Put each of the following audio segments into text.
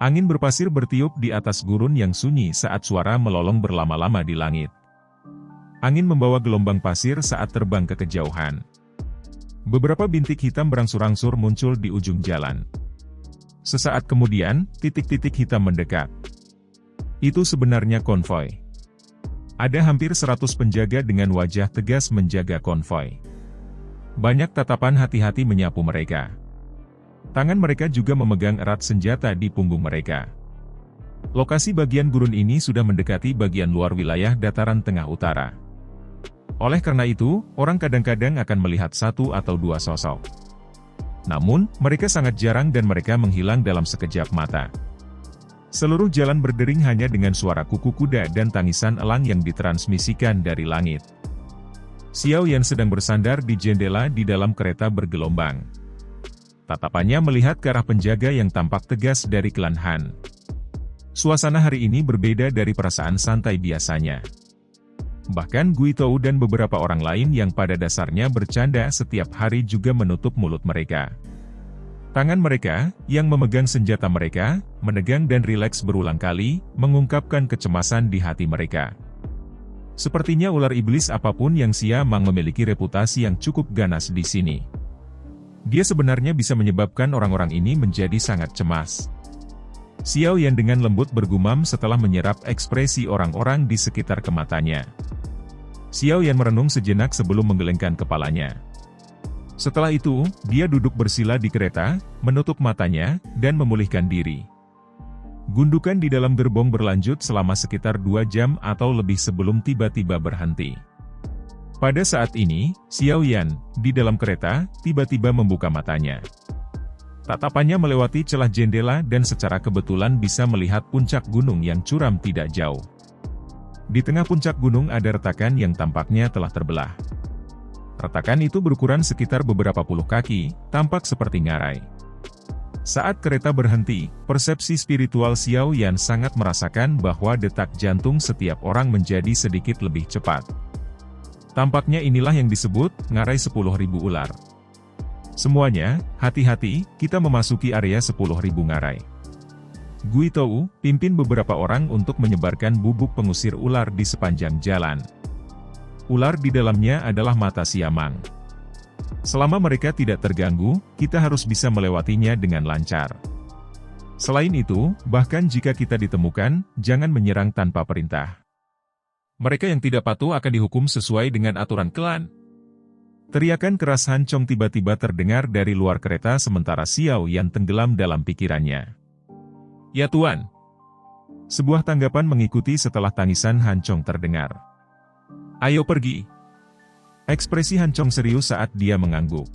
Angin berpasir bertiup di atas gurun yang sunyi saat suara melolong berlama-lama di langit. Angin membawa gelombang pasir saat terbang ke kejauhan. Beberapa bintik hitam berangsur-angsur muncul di ujung jalan. Sesaat kemudian, titik-titik hitam mendekat. Itu sebenarnya konvoi. Ada hampir 100 penjaga dengan wajah tegas menjaga konvoi. Banyak tatapan hati-hati menyapu mereka. Tangan mereka juga memegang erat senjata di punggung mereka. Lokasi bagian gurun ini sudah mendekati bagian luar wilayah dataran tengah utara. Oleh karena itu, orang kadang-kadang akan melihat satu atau dua sosok. Namun, mereka sangat jarang dan mereka menghilang dalam sekejap mata. Seluruh jalan berdering hanya dengan suara kuku kuda dan tangisan elang yang ditransmisikan dari langit. Xiao Yan sedang bersandar di jendela di dalam kereta bergelombang. Tatapannya melihat ke arah penjaga yang tampak tegas dari klan Han. Suasana hari ini berbeda dari perasaan santai biasanya. Bahkan Gui Tou dan beberapa orang lain yang pada dasarnya bercanda setiap hari juga menutup mulut mereka. Tangan mereka, yang memegang senjata mereka, menegang dan rileks berulang kali, mengungkapkan kecemasan di hati mereka. Sepertinya ular iblis apapun yang siamang memiliki reputasi yang cukup ganas di sini. Dia sebenarnya bisa menyebabkan orang-orang ini menjadi sangat cemas. Xiao Yan dengan lembut bergumam setelah menyerap ekspresi orang-orang di sekitar matanya. Xiao Yan merenung sejenak sebelum menggelengkan kepalanya. Setelah itu, dia duduk bersila di kereta, menutup matanya, dan memulihkan diri. Gundukan di dalam gerbong berlanjut selama sekitar 2 jam atau lebih sebelum tiba-tiba berhenti. Pada saat ini, Xiao Yan, di dalam kereta, tiba-tiba membuka matanya. Tatapannya melewati celah jendela dan secara kebetulan bisa melihat puncak gunung yang curam tidak jauh. Di tengah puncak gunung ada retakan yang tampaknya telah terbelah. Retakan itu berukuran sekitar beberapa puluh kaki, tampak seperti ngarai. Saat kereta berhenti, persepsi spiritual Xiao Yan sangat merasakan bahwa detak jantung setiap orang menjadi sedikit lebih cepat. Tampaknya inilah yang disebut, ngarai 10.000 ular. Semuanya, hati-hati, kita memasuki area 10.000 ngarai. Gui Tou, pimpin beberapa orang untuk menyebarkan bubuk pengusir ular di sepanjang jalan. Ular di dalamnya adalah mata siamang. Selama mereka tidak terganggu, kita harus bisa melewatinya dengan lancar. Selain itu, bahkan jika kita ditemukan, jangan menyerang tanpa perintah. Mereka yang tidak patuh akan dihukum sesuai dengan aturan klan. Teriakan keras Han Chong tiba-tiba terdengar dari luar kereta sementara Xiao Yan tenggelam dalam pikirannya. Ya Tuan. Sebuah tanggapan mengikuti setelah tangisan Han Chong terdengar. Ayo pergi. Ekspresi Han Chong serius saat dia mengangguk.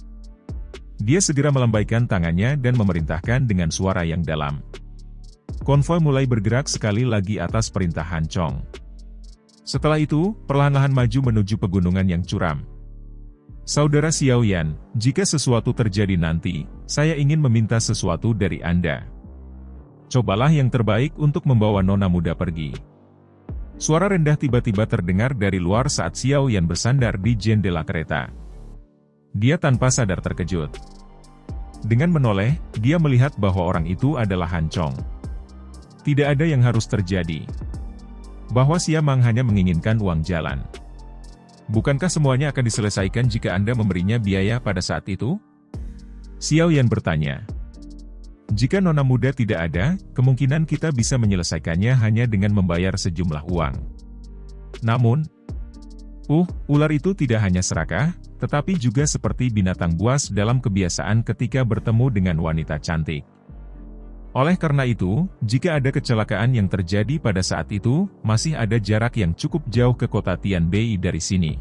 Dia segera melambaikan tangannya dan memerintahkan dengan suara yang dalam. Konvoi mulai bergerak sekali lagi atas perintah Han Chong. Setelah itu, perlahan-lahan maju menuju pegunungan yang curam. Saudara Xiao Yan, jika sesuatu terjadi nanti, saya ingin meminta sesuatu dari Anda. Cobalah yang terbaik untuk membawa nona muda pergi. Suara rendah tiba-tiba terdengar dari luar saat Xiao Yan bersandar di jendela kereta. Dia tanpa sadar terkejut. Dengan menoleh, dia melihat bahwa orang itu adalah Han Chong. Tidak ada yang harus terjadi. Bahwa siamang hanya menginginkan uang jalan. Bukankah semuanya akan diselesaikan jika Anda memberinya biaya pada saat itu? Xiao Yan bertanya. Jika nona muda tidak ada, kemungkinan kita bisa menyelesaikannya hanya dengan membayar sejumlah uang. Namun, ular itu tidak hanya serakah, tetapi juga seperti binatang buas dalam kebiasaan ketika bertemu dengan wanita cantik. Oleh karena itu, jika ada kecelakaan yang terjadi pada saat itu, masih ada jarak yang cukup jauh ke kota Tianbei dari sini.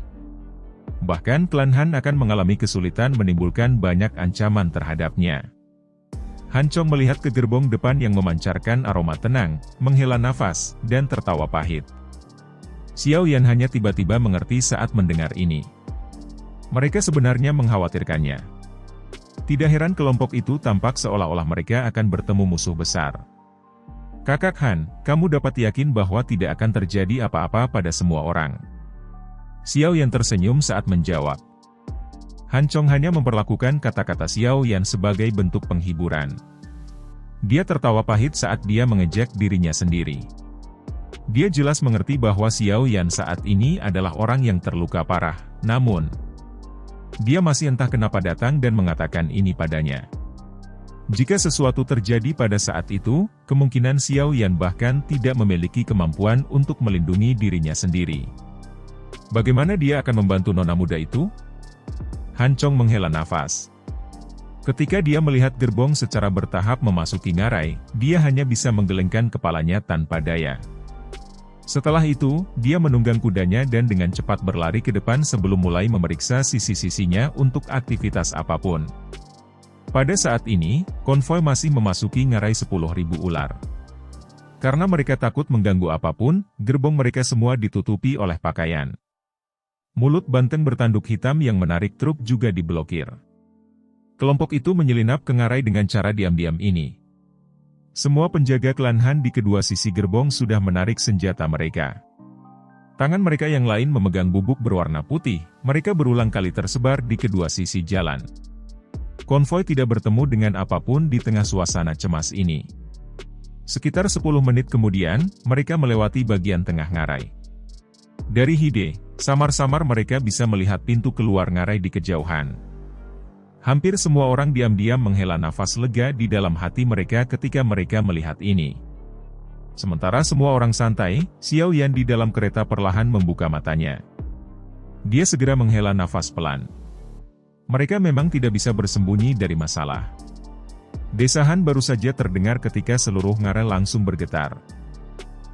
Bahkan klan Han akan mengalami kesulitan menimbulkan banyak ancaman terhadapnya. Han Chong melihat ke gerbong depan yang memancarkan aroma tenang, menghela nafas, dan tertawa pahit. Xiao Yan hanya tiba-tiba mengerti saat mendengar ini. Mereka sebenarnya mengkhawatirkannya. Tidak heran kelompok itu tampak seolah-olah mereka akan bertemu musuh besar. Kakak Han, kamu dapat yakin bahwa tidak akan terjadi apa-apa pada semua orang. Xiao Yan tersenyum saat menjawab. Han Chong hanya memperlakukan kata-kata Xiao Yan sebagai bentuk penghiburan. Dia tertawa pahit saat dia mengejek dirinya sendiri. Dia jelas mengerti bahwa Xiao Yan saat ini adalah orang yang terluka parah, namun dia masih entah kenapa datang dan mengatakan ini padanya. Jika sesuatu terjadi pada saat itu, kemungkinan Xiao Yan bahkan tidak memiliki kemampuan untuk melindungi dirinya sendiri. Bagaimana dia akan membantu nona muda itu? Han Chong menghela nafas. Ketika dia melihat gerbong secara bertahap memasuki ngarai, dia hanya bisa menggelengkan kepalanya tanpa daya. Setelah itu, dia menunggang kudanya dan dengan cepat berlari ke depan sebelum mulai memeriksa sisi-sisinya untuk aktivitas apapun. Pada saat ini, konvoi masih memasuki ngarai 10.000 ular. Karena mereka takut mengganggu apapun, gerbong mereka semua ditutupi oleh pakaian. Mulut banteng bertanduk hitam yang menarik truk juga diblokir. Kelompok itu menyelinap ke ngarai dengan cara diam-diam ini. Semua penjaga klan Han di kedua sisi gerbong sudah menarik senjata mereka. Tangan mereka yang lain memegang bubuk berwarna putih, mereka berulang kali tersebar di kedua sisi jalan. Konvoi tidak bertemu dengan apapun di tengah suasana cemas ini. Sekitar 10 menit kemudian, mereka melewati bagian tengah ngarai. Dari Hide, samar-samar mereka bisa melihat pintu keluar ngarai di kejauhan. Hampir semua orang diam-diam menghela nafas lega di dalam hati mereka ketika mereka melihat ini. Sementara semua orang santai, Xiao Yan di dalam kereta perlahan membuka matanya. Dia segera menghela nafas pelan. Mereka memang tidak bisa bersembunyi dari masalah. Desahan baru saja terdengar ketika seluruh ngarai langsung bergetar.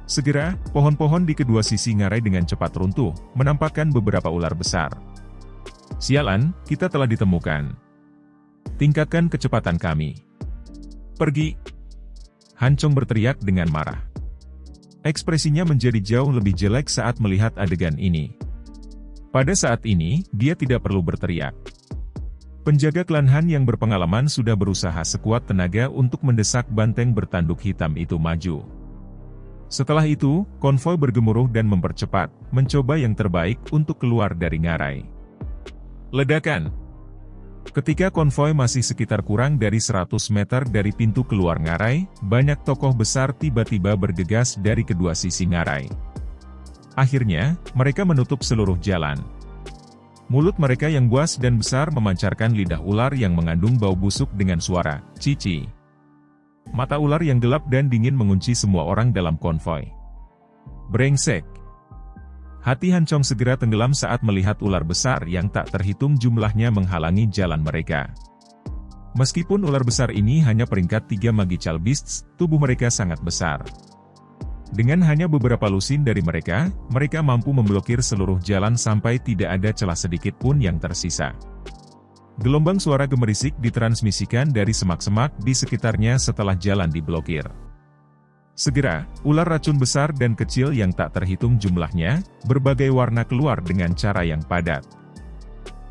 Segera, pohon-pohon di kedua sisi ngarai dengan cepat runtuh, menampakkan beberapa ular besar. Sialan, kita telah ditemukan. Tingkatkan kecepatan kami. Pergi! Han Chong berteriak dengan marah. Ekspresinya menjadi jauh lebih jelek saat melihat adegan ini. Pada saat ini, dia tidak perlu berteriak. Penjaga klan Han yang berpengalaman sudah berusaha sekuat tenaga untuk mendesak banteng bertanduk hitam itu maju. Setelah itu, konvoi bergemuruh dan mempercepat, mencoba yang terbaik untuk keluar dari ngarai. Ledakan! Ketika konvoi masih sekitar kurang dari 100 meter dari pintu keluar ngarai, banyak tokoh besar tiba-tiba bergegas dari kedua sisi ngarai. Akhirnya, mereka menutup seluruh jalan. Mulut mereka yang buas dan besar memancarkan lidah ular yang mengandung bau busuk dengan suara cici. Mata ular yang gelap dan dingin mengunci semua orang dalam konvoi. Brengsek! Hati Han Chong segera tenggelam saat melihat ular besar yang tak terhitung jumlahnya menghalangi jalan mereka. Meskipun ular besar ini hanya peringkat 3 Magical Beasts, tubuh mereka sangat besar. Dengan hanya beberapa lusin dari mereka, mereka mampu memblokir seluruh jalan sampai tidak ada celah sedikit pun yang tersisa. Gelombang suara gemerisik ditransmisikan dari semak-semak di sekitarnya setelah jalan diblokir. Segera, ular racun besar dan kecil yang tak terhitung jumlahnya, berbagai warna keluar dengan cara yang padat.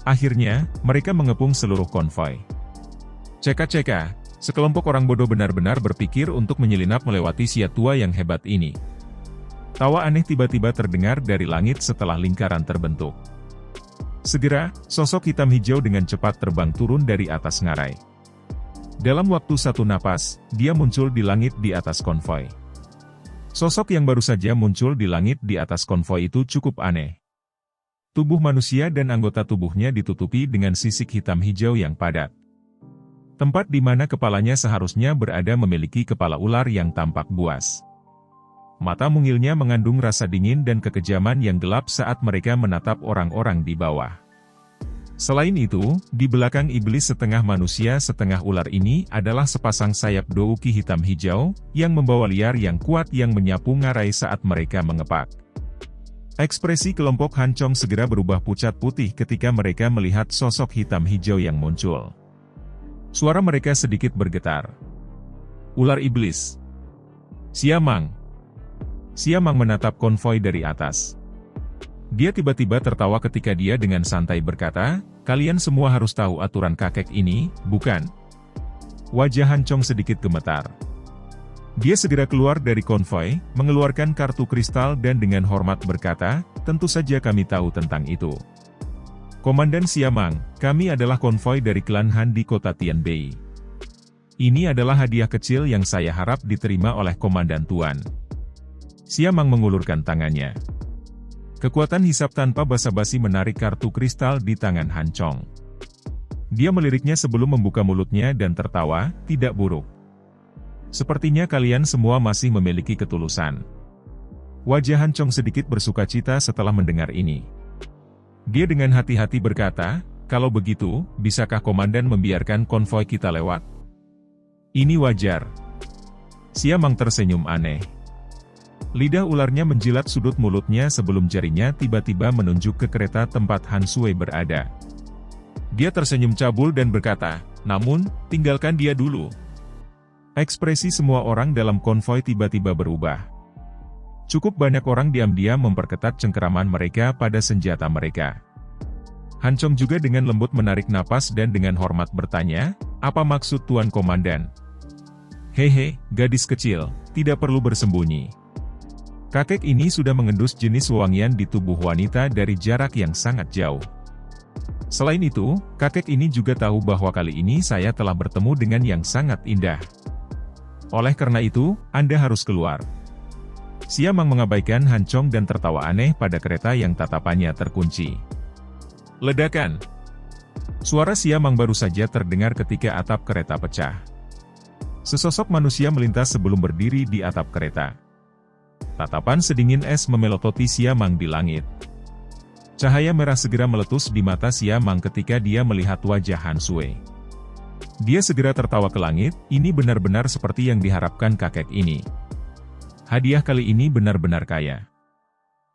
Akhirnya, mereka mengepung seluruh konvoi. Ceka-ceka, sekelompok orang bodoh benar-benar berpikir untuk menyelinap melewati sia tua yang hebat ini. Tawa aneh tiba-tiba terdengar dari langit setelah lingkaran terbentuk. Segera, sosok hitam hijau dengan cepat terbang turun dari atas ngarai. Dalam waktu satu napas, dia muncul di langit di atas konvoi. Sosok yang baru saja muncul di langit di atas konvoi itu cukup aneh. Tubuh manusia dan anggota tubuhnya ditutupi dengan sisik hitam hijau yang padat. Tempat di mana kepalanya seharusnya berada memiliki kepala ular yang tampak buas. Mata mungilnya mengandung rasa dingin dan kekejaman yang gelap saat mereka menatap orang-orang di bawah. Selain itu, di belakang iblis setengah manusia setengah ular ini adalah sepasang sayap douki hitam hijau, yang membawa liar yang kuat yang menyapu ngarai saat mereka mengepak. Ekspresi kelompok Han Chong segera berubah pucat putih ketika mereka melihat sosok hitam hijau yang muncul. Suara mereka sedikit bergetar. Ular iblis. Siamang. Siamang menatap konvoi dari atas. Dia tiba-tiba tertawa ketika dia dengan santai berkata, "Kalian semua harus tahu aturan kakek ini, bukan?" Wajah Han Chong sedikit gemetar. Dia segera keluar dari konvoi, mengeluarkan kartu kristal dan dengan hormat berkata, "Tentu saja kami tahu tentang itu. Komandan Siamang, kami adalah konvoi dari klan Han di kota Tianbei. Ini adalah hadiah kecil yang saya harap diterima oleh Komandan Tuan. Siamang mengulurkan tangannya. Kekuatan hisap tanpa basa-basi menarik kartu kristal di tangan Han Chong. Dia meliriknya sebelum membuka mulutnya dan tertawa, tidak buruk. Sepertinya kalian semua masih memiliki ketulusan. Wajah Han Chong sedikit bersukacita setelah mendengar ini. Dia dengan hati-hati berkata, kalau begitu, bisakah Komandan membiarkan konvoi kita lewat? Ini wajar. Siamang tersenyum aneh. Lidah ularnya menjilat sudut mulutnya sebelum jarinya tiba-tiba menunjuk ke kereta tempat Han Sui berada. Dia tersenyum cabul dan berkata, namun, tinggalkan dia dulu. Ekspresi semua orang dalam konvoi tiba-tiba berubah. Cukup banyak orang diam-diam memperketat cengkeraman mereka pada senjata mereka. Han Chong juga dengan lembut menarik napas dan dengan hormat bertanya, apa maksud Tuan Komandan? Hehe, gadis kecil, tidak perlu bersembunyi. Kakek ini sudah mengendus jenis wewangian di tubuh wanita dari jarak yang sangat jauh. Selain itu, kakek ini juga tahu bahwa kali ini saya telah bertemu dengan yang sangat indah. Oleh karena itu, Anda harus keluar. Siamang mengabaikan Han Chong dan tertawa aneh pada kereta yang tatapannya terkunci. Ledakan! Suara Siamang baru saja terdengar ketika atap kereta pecah. Sesosok manusia melintas sebelum berdiri di atap kereta. Tatapan sedingin es memelototi Siamang di langit. Cahaya merah segera meletus di mata Siamang ketika dia melihat wajah Han Sui. Dia segera tertawa ke langit, ini benar-benar seperti yang diharapkan kakek ini. Hadiah kali ini benar-benar kaya.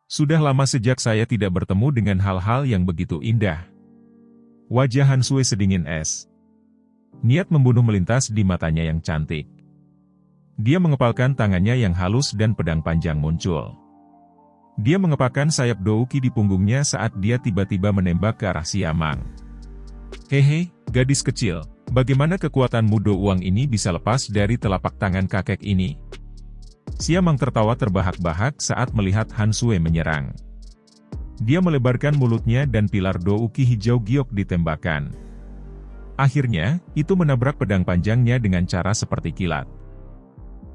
Sudah lama sejak saya tidak bertemu dengan hal-hal yang begitu indah. Wajah Han Sui sedingin es. Niat membunuh melintas di matanya yang cantik. Dia mengepalkan tangannya yang halus dan pedang panjang muncul. Dia mengepakkan sayap Douki di punggungnya saat dia tiba-tiba menembak ke arah Siamang. Hehe, gadis kecil, bagaimana kekuatanmu Do Uang ini bisa lepas dari telapak tangan kakek ini? Siamang tertawa terbahak-bahak saat melihat Han Sui menyerang. Dia melebarkan mulutnya dan pilar Douki hijau giok ditembakkan. Akhirnya, itu menabrak pedang panjangnya dengan cara seperti kilat.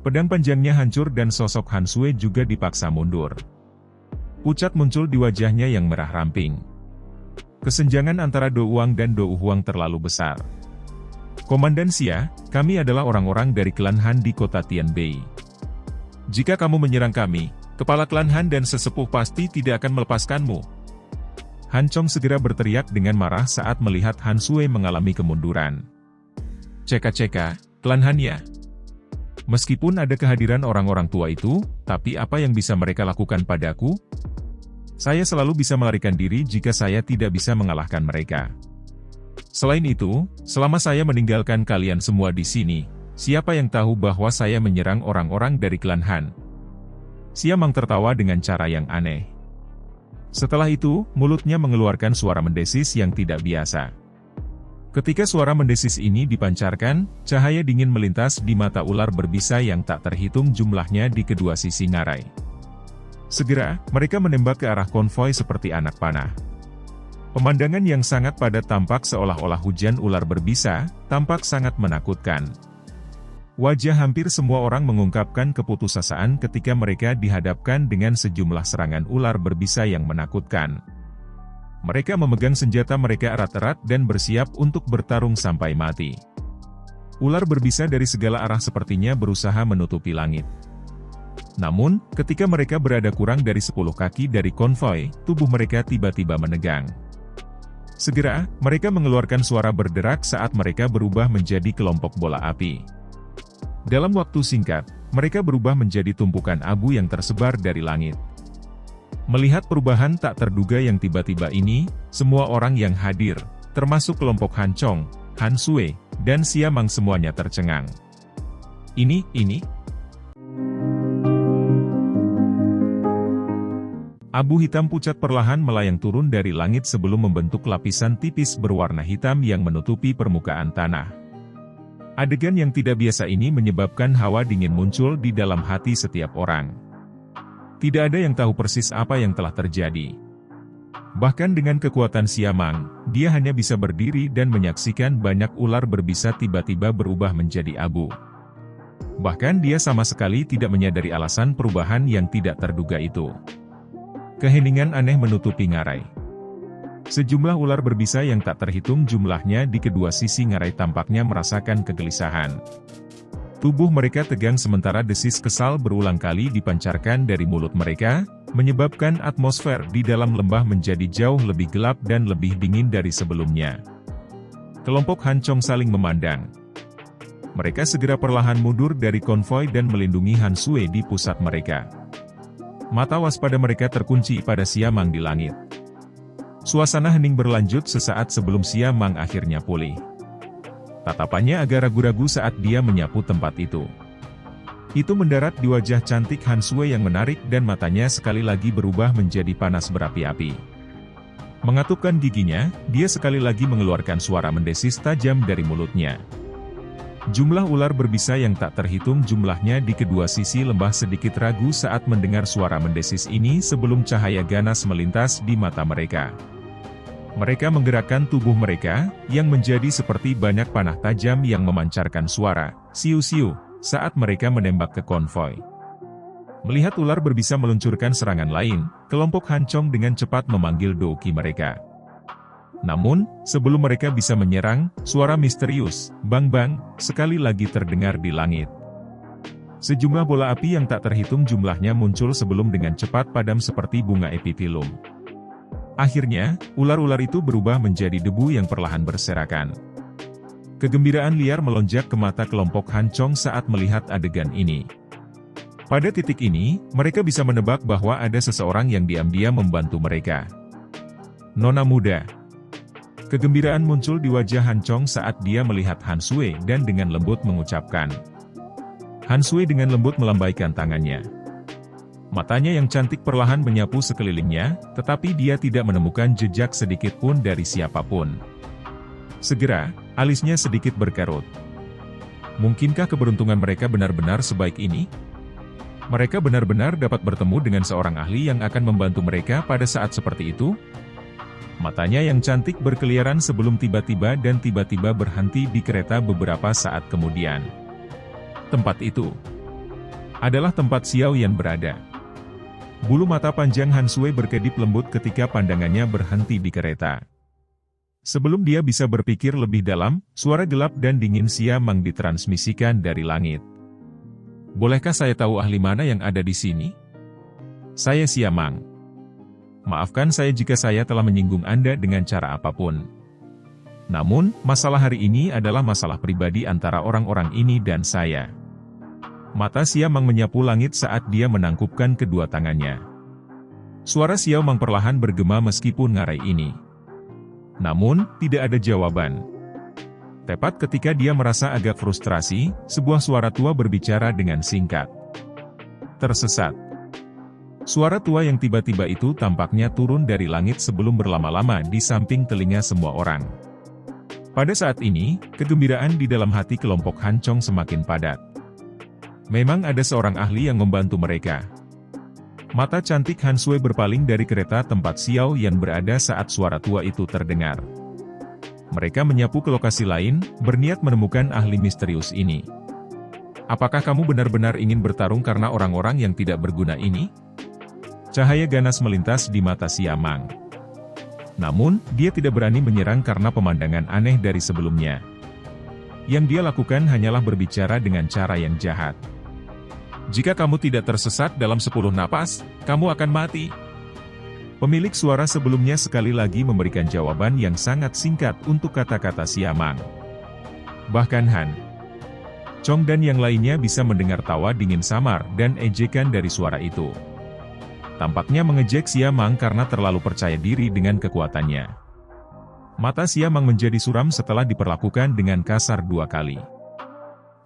Pedang panjangnya hancur dan sosok Han Sui juga dipaksa mundur. Pucat muncul di wajahnya yang merah ramping. Kesenjangan antara Do Uang dan Do Huang terlalu besar. Komandan Xia, kami adalah orang-orang dari klan Han di kota Tianbei. Jika kamu menyerang kami, kepala klan Han dan sesepuh pasti tidak akan melepaskanmu. Han Chong segera berteriak dengan marah saat melihat Han Sui mengalami kemunduran. Ceka-ceka, klan Han ya. Meskipun ada kehadiran orang-orang tua itu, tapi apa yang bisa mereka lakukan padaku? Saya selalu bisa melarikan diri jika saya tidak bisa mengalahkan mereka. Selain itu, selama saya meninggalkan kalian semua di sini, siapa yang tahu bahwa saya menyerang orang-orang dari klan Han? Siamang tertawa dengan cara yang aneh. Setelah itu, mulutnya mengeluarkan suara mendesis yang tidak biasa. Ketika suara mendesis ini dipancarkan, cahaya dingin melintas di mata ular berbisa yang tak terhitung jumlahnya di kedua sisi ngarai. Segera, mereka menembak ke arah konvoi seperti anak panah. Pemandangan yang sangat padat tampak seolah-olah hujan ular berbisa, tampak sangat menakutkan. Wajah hampir semua orang mengungkapkan keputusasaan ketika mereka dihadapkan dengan sejumlah serangan ular berbisa yang menakutkan. Mereka memegang senjata mereka erat-erat dan bersiap untuk bertarung sampai mati. Ular berbisa dari segala arah sepertinya berusaha menutupi langit. Namun, ketika mereka berada kurang dari 10 kaki dari konvoi, tubuh mereka tiba-tiba menegang. Segera, mereka mengeluarkan suara berderak saat mereka berubah menjadi kelompok bola api. Dalam waktu singkat, mereka berubah menjadi tumpukan abu yang tersebar dari langit. Melihat perubahan tak terduga yang tiba-tiba ini, semua orang yang hadir, termasuk kelompok Han Chong, Han Sui, dan Siamang semuanya tercengang. Ini. Abu hitam pucat perlahan melayang turun dari langit sebelum membentuk lapisan tipis berwarna hitam yang menutupi permukaan tanah. Adegan yang tidak biasa ini menyebabkan hawa dingin muncul di dalam hati setiap orang. Tidak ada yang tahu persis apa yang telah terjadi. Bahkan dengan kekuatan Siamang, dia hanya bisa berdiri dan menyaksikan banyak ular berbisa tiba-tiba berubah menjadi abu. Bahkan dia sama sekali tidak menyadari alasan perubahan yang tidak terduga itu. Keheningan aneh menutupi ngarai. Sejumlah ular berbisa yang tak terhitung jumlahnya di kedua sisi ngarai tampaknya merasakan kegelisahan. Tubuh mereka tegang sementara desis kesal berulang kali dipancarkan dari mulut mereka, menyebabkan atmosfer di dalam lembah menjadi jauh lebih gelap dan lebih dingin dari sebelumnya. Kelompok Han Chong saling memandang. Mereka segera perlahan mundur dari konvoi dan melindungi Han Sui di pusat mereka. Mata waspada mereka terkunci pada Siamang di langit. Suasana hening berlanjut sesaat sebelum Siamang akhirnya pulih. Tatapannya agak ragu-ragu saat dia menyapu tempat itu. Itu mendarat di wajah cantik Han Sui yang menarik dan matanya sekali lagi berubah menjadi panas berapi-api. Mengatupkan giginya, dia sekali lagi mengeluarkan suara mendesis tajam dari mulutnya. Jumlah ular berbisa yang tak terhitung jumlahnya di kedua sisi lembah sedikit ragu saat mendengar suara mendesis ini sebelum cahaya ganas melintas di mata mereka. Mereka menggerakkan tubuh mereka, yang menjadi seperti banyak panah tajam yang memancarkan suara, siu-siu, saat mereka menembak ke konvoi. Melihat ular berbisa meluncurkan serangan lain, kelompok Han Chong dengan cepat memanggil doki mereka. Namun, sebelum mereka bisa menyerang, suara misterius, bang-bang, sekali lagi terdengar di langit. Sejumlah bola api yang tak terhitung jumlahnya muncul sebelum dengan cepat padam seperti bunga epipilum. Akhirnya, ular-ular itu berubah menjadi debu yang perlahan berserakan. Kegembiraan liar melonjak ke mata kelompok Han Chong saat melihat adegan ini. Pada titik ini, mereka bisa menebak bahwa ada seseorang yang diam-diam membantu mereka. Nona muda. Kegembiraan muncul di wajah Han Chong saat dia melihat Han Sui dan dengan lembut mengucapkan. Han Sui dengan lembut melambaikan tangannya. Matanya yang cantik perlahan menyapu sekelilingnya, tetapi dia tidak menemukan jejak sedikit pun dari siapapun. Segera, alisnya sedikit berkerut. Mungkinkah keberuntungan mereka benar-benar sebaik ini? Mereka benar-benar dapat bertemu dengan seorang ahli yang akan membantu mereka pada saat seperti itu? Matanya yang cantik berkeliaran sebelum tiba-tiba dan tiba-tiba berhenti di kereta beberapa saat kemudian. Tempat itu adalah tempat Xiao Yan berada. Bulu mata panjang Han Sui berkedip lembut ketika pandangannya berhenti di kereta. Sebelum dia bisa berpikir lebih dalam, suara gelap dan dingin Siamang ditransmisikan dari langit. Bolehkah saya tahu ahli mana yang ada di sini? Saya Siamang. Maafkan saya jika saya telah menyinggung Anda dengan cara apapun. Namun, masalah hari ini adalah masalah pribadi antara orang-orang ini dan saya. Mata Siamang menyapu langit saat dia menangkupkan kedua tangannya. Suara Siamang perlahan bergema meskipun ngarai ini. Namun, tidak ada jawaban. Tepat ketika dia merasa agak frustrasi, sebuah suara tua berbicara dengan singkat. Tersesat. Suara tua yang tiba-tiba itu tampaknya turun dari langit sebelum berlama-lama di samping telinga semua orang. Pada saat ini, kegembiraan di dalam hati kelompok Han Chong semakin padat. Memang ada seorang ahli yang membantu mereka. Mata cantik Han Sui berpaling dari kereta tempat Xiao Yan berada saat suara tua itu terdengar. Mereka menyapu ke lokasi lain, berniat menemukan ahli misterius ini. Apakah kamu benar-benar ingin bertarung karena orang-orang yang tidak berguna ini? Cahaya ganas melintas di mata Siamang. Namun, dia tidak berani menyerang karena pemandangan aneh dari sebelumnya. Yang dia lakukan hanyalah berbicara dengan cara yang jahat. Jika kamu tidak tersesat dalam 10 napas, kamu akan mati. Pemilik suara sebelumnya sekali lagi memberikan jawaban yang sangat singkat untuk kata-kata Siamang. Bahkan Han Chong dan yang lainnya bisa mendengar tawa dingin samar dan ejekan dari suara itu. Tampaknya mengejek Siamang karena terlalu percaya diri dengan kekuatannya. Mata Siamang menjadi suram setelah diperlakukan dengan kasar 2 kali.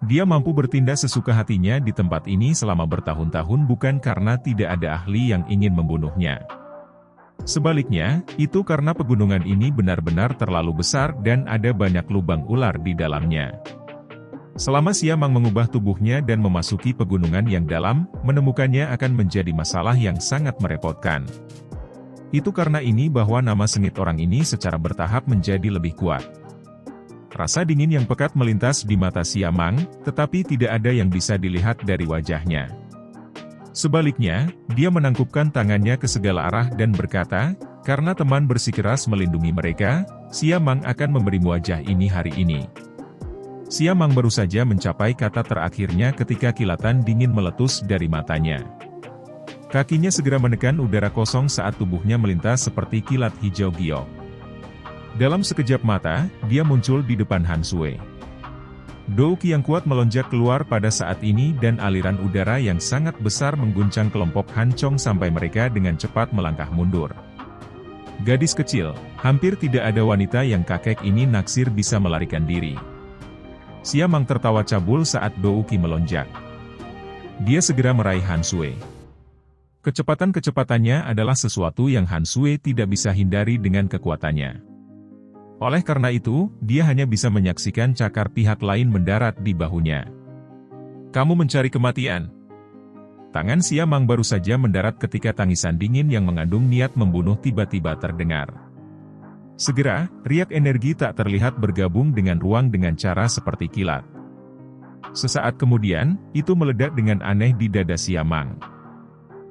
Dia mampu bertindak sesuka hatinya di tempat ini selama bertahun-tahun bukan karena tidak ada ahli yang ingin membunuhnya. Sebaliknya, itu karena pegunungan ini benar-benar terlalu besar dan ada banyak lubang ular di dalamnya. Selama Siamang mengubah tubuhnya dan memasuki pegunungan yang dalam, menemukannya akan menjadi masalah yang sangat merepotkan. Itu karena ini bahwa nama sengit orang ini secara bertahap menjadi lebih kuat. Rasa dingin yang pekat melintas di mata Siamang, tetapi tidak ada yang bisa dilihat dari wajahnya. Sebaliknya, dia menangkupkan tangannya ke segala arah dan berkata, karena teman bersikeras melindungi mereka, Siamang akan memberi wajah ini hari ini. Siamang baru saja mencapai kata terakhirnya ketika kilatan dingin meletus dari matanya. Kakinya segera menekan udara kosong saat tubuhnya melintas seperti kilat hijau giok. Dalam sekejap mata, dia muncul di depan Han Sui. Douki yang kuat melonjak keluar pada saat ini dan aliran udara yang sangat besar mengguncang kelompok Han Chong sampai mereka dengan cepat melangkah mundur. Gadis kecil, hampir tidak ada wanita yang kakek ini naksir bisa melarikan diri. Siamang tertawa cabul saat Douki melonjak. Dia segera meraih Han Sui. Kecepatan-kecepatannya adalah sesuatu yang Han Sui tidak bisa hindari dengan kekuatannya. Oleh karena itu, dia hanya bisa menyaksikan cakar pihak lain mendarat di bahunya. Kamu mencari kematian. Tangan Siamang baru saja mendarat ketika tangisan dingin yang mengandung niat membunuh tiba-tiba terdengar. Segera, riak energi tak terlihat bergabung dengan ruang dengan cara seperti kilat. Sesaat kemudian, itu meledak dengan aneh di dada Siamang.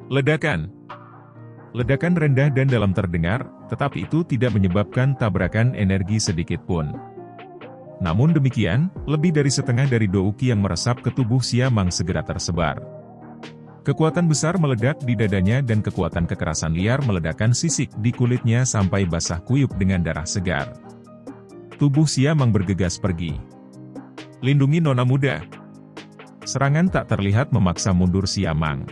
Ledakan. Ledakan rendah dan dalam terdengar, tetapi itu tidak menyebabkan tabrakan energi sedikit pun. Namun demikian, lebih dari setengah dari Douki yang meresap ke tubuh Siamang segera tersebar. Kekuatan besar meledak di dadanya dan kekuatan kekerasan liar meledakkan sisik di kulitnya sampai basah kuyup dengan darah segar. Tubuh Siamang bergegas pergi. Lindungi nona muda. Serangan tak terlihat memaksa mundur Siamang.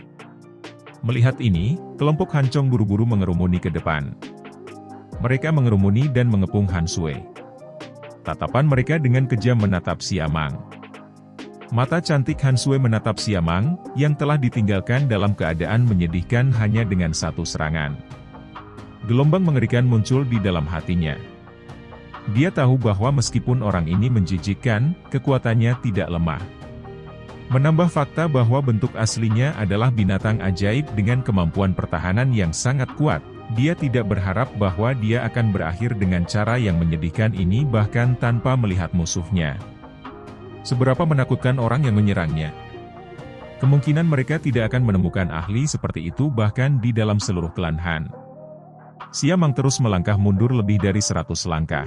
Melihat ini, kelompok Han Chong buru-buru mengerumuni ke depan. Mereka mengerumuni dan mengepung Han Sui. Tatapan mereka dengan kejam menatap Siamang. Mata cantik Han Sui menatap Siamang, yang telah ditinggalkan dalam keadaan menyedihkan hanya dengan satu serangan. Gelombang mengerikan muncul di dalam hatinya. Dia tahu bahwa meskipun orang ini menjijikkan, kekuatannya tidak lemah. Menambah fakta bahwa bentuk aslinya adalah binatang ajaib dengan kemampuan pertahanan yang sangat kuat, dia tidak berharap bahwa dia akan berakhir dengan cara yang menyedihkan ini bahkan tanpa melihat musuhnya. Seberapa menakutkan orang yang menyerangnya. Kemungkinan mereka tidak akan menemukan ahli seperti itu bahkan di dalam seluruh klan Han. Siamang terus melangkah mundur lebih dari 100 langkah.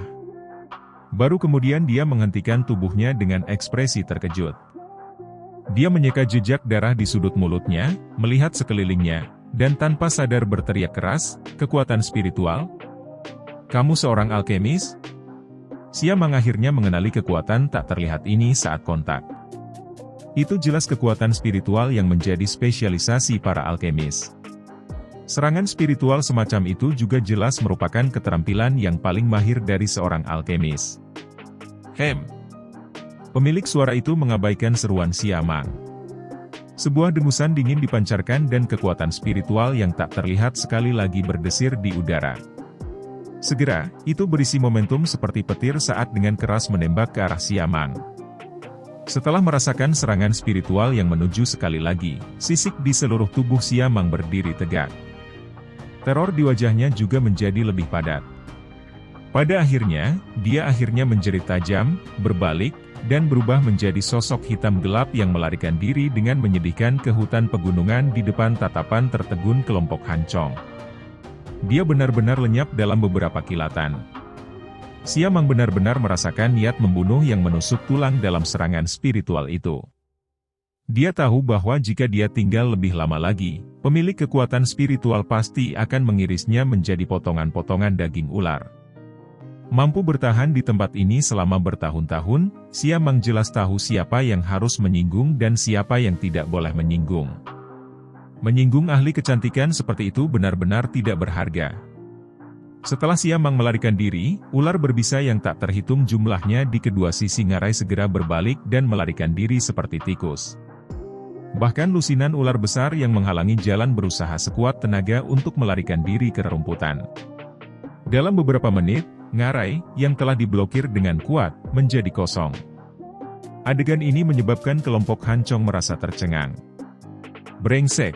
Baru kemudian dia menghentikan tubuhnya dengan ekspresi terkejut. Dia menyeka jejak darah di sudut mulutnya, melihat sekelilingnya, dan tanpa sadar berteriak keras, kekuatan spiritual? Kamu seorang alkemis? Siamang akhirnya mengenali kekuatan tak terlihat ini saat kontak. Itu jelas kekuatan spiritual yang menjadi spesialisasi para alkemis. Serangan spiritual semacam itu juga jelas merupakan keterampilan yang paling mahir dari seorang alkemis. Pemilik suara itu mengabaikan seruan Siamang. Sebuah dengusan dingin dipancarkan dan kekuatan spiritual yang tak terlihat sekali lagi berdesir di udara. Segera, itu berisi momentum seperti petir saat dengan keras menembak ke arah Siamang. Setelah merasakan serangan spiritual yang menuju sekali lagi, sisik di seluruh tubuh Siamang berdiri tegak. Teror di wajahnya juga menjadi lebih padat. Pada akhirnya, dia menjerit tajam, berbalik, dan berubah menjadi sosok hitam gelap yang melarikan diri dengan menyedihkan ke hutan pegunungan di depan tatapan tertegun kelompok Han Chong. Dia benar-benar lenyap dalam beberapa kilatan. Siamang benar-benar merasakan niat membunuh yang menusuk tulang dalam serangan spiritual itu. Dia tahu bahwa jika dia tinggal lebih lama lagi, pemilik kekuatan spiritual pasti akan mengirisnya menjadi potongan-potongan daging ular. Mampu bertahan di tempat ini selama bertahun-tahun, Siamang jelas tahu siapa yang harus menyinggung dan siapa yang tidak boleh menyinggung. Menyinggung ahli kecantikan seperti itu benar-benar tidak berharga. Setelah Siamang melarikan diri, ular berbisa yang tak terhitung jumlahnya di kedua sisi ngarai segera berbalik dan melarikan diri seperti tikus. Bahkan lusinan ular besar yang menghalangi jalan berusaha sekuat tenaga untuk melarikan diri ke rerumputan. Dalam beberapa menit, ngarai, yang telah diblokir dengan kuat, menjadi kosong. Adegan ini menyebabkan kelompok Han Chong merasa tercengang. Brengsek.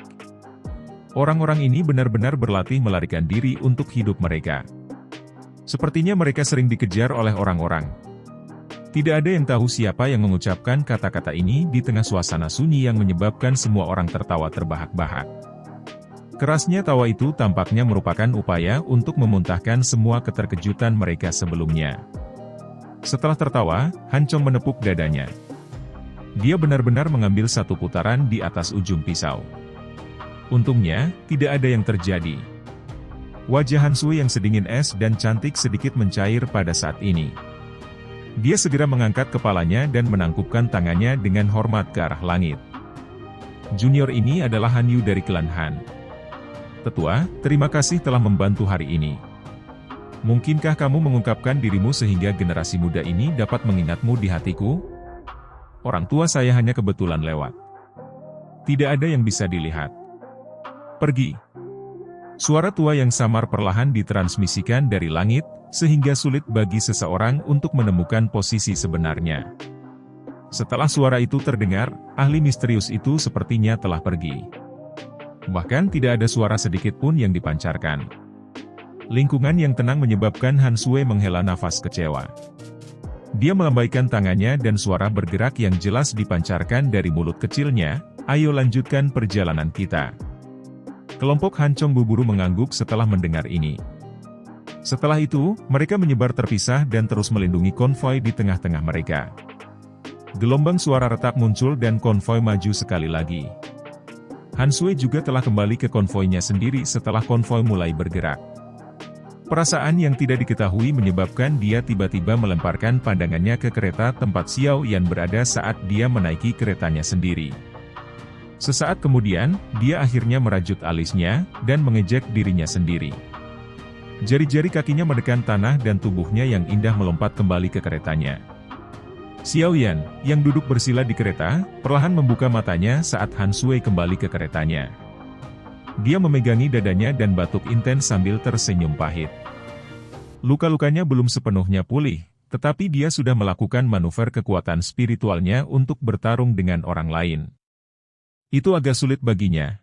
Orang-orang ini benar-benar berlatih melarikan diri untuk hidup mereka. Sepertinya mereka sering dikejar oleh orang-orang. Tidak ada yang tahu siapa yang mengucapkan kata-kata ini di tengah suasana sunyi yang menyebabkan semua orang tertawa terbahak-bahak. Kerasnya tawa itu tampaknya merupakan upaya untuk memuntahkan semua keterkejutan mereka sebelumnya. Setelah tertawa, Han Chong menepuk dadanya. Dia benar-benar mengambil satu putaran di atas ujung pisau. Untungnya, tidak ada yang terjadi. Wajah Han Sui yang sedingin es dan cantik sedikit mencair pada saat ini. Dia segera mengangkat kepalanya dan menangkupkan tangannya dengan hormat ke arah langit. Junior ini adalah Han Yu dari klan Han. Tetua, terima kasih telah membantu hari ini. Mungkinkah kamu mengungkapkan dirimu sehingga generasi muda ini dapat mengingatmu di hatiku? Orang tua saya hanya kebetulan lewat. Tidak ada yang bisa dilihat. Pergi. Suara tua yang samar perlahan ditransmisikan dari langit, sehingga sulit bagi seseorang untuk menemukan posisi sebenarnya. Setelah suara itu terdengar, ahli misterius itu sepertinya telah pergi. Bahkan tidak ada suara sedikit pun yang dipancarkan. Lingkungan yang tenang menyebabkan Han Sui menghela nafas kecewa. Dia melambaikan tangannya dan suara bergerak yang jelas dipancarkan dari mulut kecilnya, "Ayo lanjutkan perjalanan kita." Kelompok Han Chong berburu mengangguk setelah mendengar ini. Setelah itu, mereka menyebar terpisah dan terus melindungi konvoi di tengah-tengah mereka. Gelombang suara retak muncul dan konvoi maju sekali lagi. Han Sui juga telah kembali ke konvoinya sendiri setelah konvoi mulai bergerak. Perasaan yang tidak diketahui menyebabkan dia tiba-tiba melemparkan pandangannya ke kereta tempat Xiao Yan berada saat dia menaiki keretanya sendiri. Sesaat kemudian, dia akhirnya merajut alisnya, dan mengejek dirinya sendiri. Jari-jari kakinya menekan tanah dan tubuhnya yang indah melompat kembali ke keretanya. Xiao Yan, yang duduk bersila di kereta, perlahan membuka matanya saat Han Sui kembali ke keretanya. Dia memegangi dadanya dan batuk intens sambil tersenyum pahit. Luka-lukanya belum sepenuhnya pulih, tetapi dia sudah melakukan manuver kekuatan spiritualnya untuk bertarung dengan orang lain. Itu agak sulit baginya,